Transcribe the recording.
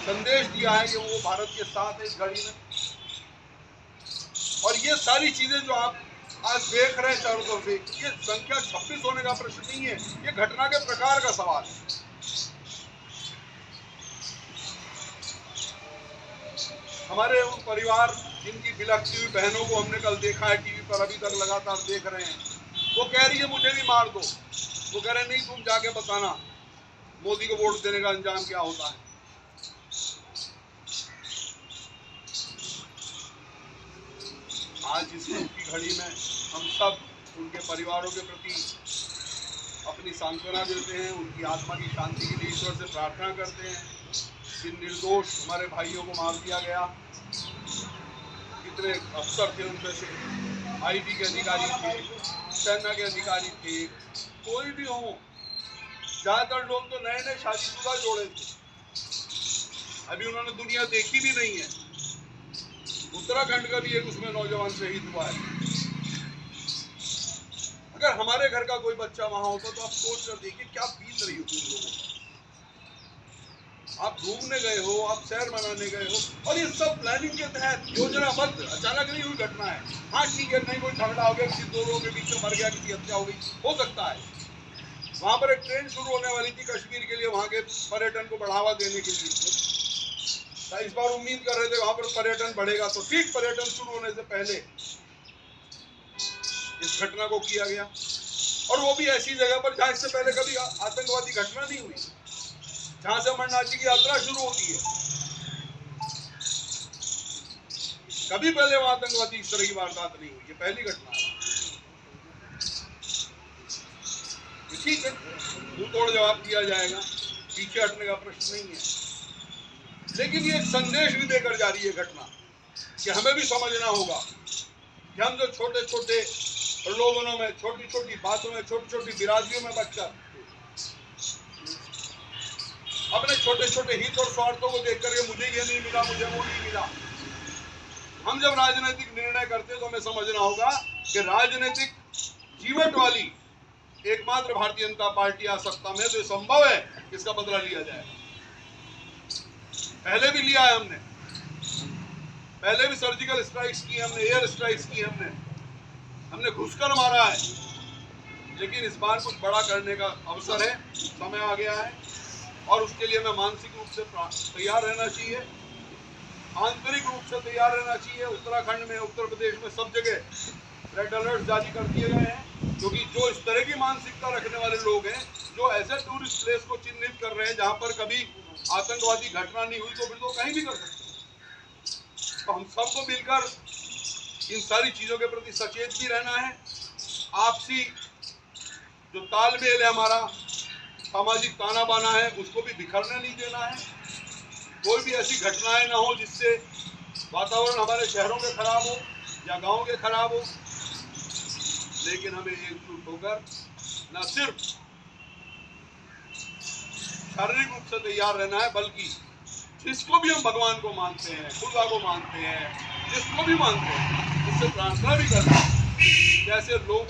संदेश दिया है कि वो भारत के साथ है इस घड़ी में। और ये सारी चीजें जो आप आज देख रहे हैं चारों तरफ से, ये संख्या 26 होने का प्रश्न नहीं है, ये घटना के प्रकार का सवाल है। हमारे परिवार जिनकी बिलखती हुई बहनों को हमने कल देखा है टीवी पर, अभी तक लगातार देख रहे हैं, वो कह रही है मुझे भी मार दो। वो कह रहे नहीं, तुम जाके बताना मोदी को वोट देने का अंजाम क्या होता है। आज इस दुख की घड़ी में हम सब उनके परिवारों के प्रति अपनी सांत्वना देते हैं, उनकी आत्मा की शांति के लिए ईश्वर से प्रार्थना करते हैं। जिन निर्दोष हमारे भाइयों को मार दिया गया, कितने अफसर थे उनमें से, आईबी के अधिकारी थे, सेना के अधिकारी थे, कोई भी हो, ज्यादातर लोग तो नए नए शादीशुदा जोड़े थे, अभी उन्होंने दुनिया देखी भी नहीं है। उत्तराखंड का भी एक उसमें नौजवान शहीद हुआ है। अगर हमारे घर का कोई बच्चा वहां होता तो आप सोच कर देखिए क्या बीत रही होती उन लोगों को। आप घूमने गए हो, आप शहर मनाने गए हो, और ये सब प्लानिंग के तहत योजनाबद्ध, अचानक नहीं हुई घटना है। हाँ ठीक है, नहीं कोई झगड़ा हो गया, किसी दो लोगों के बीच में मर गया, किसी हत्या हो गई, हो सकता है। वहां पर एक ट्रेन शुरू होने वाली थी कश्मीर के लिए, वहां के पर्यटन को बढ़ावा देने के लिए। इस बार उम्मीद कर रहे थे वहां पर पर्यटन बढ़ेगा, तो ठीक पर्यटन शुरू होने से पहले इस घटना को किया गया, और वो भी ऐसी जगह पर जहां इससे पहले कभी आतंकवादी घटना नहीं हुई, जहां से अमरनाथ जी की यात्रा शुरू होती है। कभी पहले वहां आतंकवादी इस तरह की वारदात नहीं हुई, ये पहली घटना है। ठीक है, मुंह तोड़ जवाब दिया जाएगा, पीछे हटने का प्रश्न नहीं है, लेकिन ये संदेश भी देकर जा रही है घटना कि हमें भी समझना होगा कि हम जो छोटे छोटे प्रलोभनों में, छोटी छोटी बातों में, छोटी छोटी बिरादरियों में बचकर अपने छोटे छोटे हित और स्वार्थों को देख करके मुझे ये नहीं मिला, मुझे वो नहीं मिला, हम जब राजनीतिक निर्णय करते हैं तो हमें समझना होगा कि राजनीतिक जीवट वाली एकमात्र भारतीय जनता पार्टी आ सत्ता में, तो संभव है इसका बदला लिया जाए। पहले भी लिया है हमने, पहले भी सर्जिकल स्ट्राइक्स की हमने, एयर स्ट्राइक्स की हमने घुसकर मारा है, लेकिन इस बार कुछ बड़ा करने का अवसर है, समय आ गया है, और उसके लिए हमें मानसिक रूप से तैयार रहना चाहिए, आंतरिक रूप से तैयार रहना चाहिए। उत्तराखंड में, उत्तर प्रदेश में सब जगह रेड अलर्ट जारी कर दिए गए हैं, क्योंकि जो इस तरह की मानसिकता रखने वाले लोग हैं, जो ऐसे टूरिस्ट प्लेस को चिन्हित कर रहे हैं जहां पर कभी आतंकवादी घटना नहीं हुई, तो फिर तो कहीं भी कर सकते हैं। तो हम सबको मिलकर इन सारी चीजों के प्रति सचेत भी रहना है। आपसी जो तालमेल है, हमारा सामाजिक ताना बाना है, उसको भी बिखरने नहीं देना है। कोई भी ऐसी घटनाएं ना हो जिससे वातावरण हमारे शहरों के खराब हो या गांव के खराब हो, लेकिन हमें एकजुट होकर न सिर्फ शारीरिक रूप से तैयार रहना है, बल्कि जिसको भी हम भगवान को मानते हैं, खुदा को मानते हैं, जिसको भी मानते हैं, उससे प्रार्थना भी करना है। जैसे लोग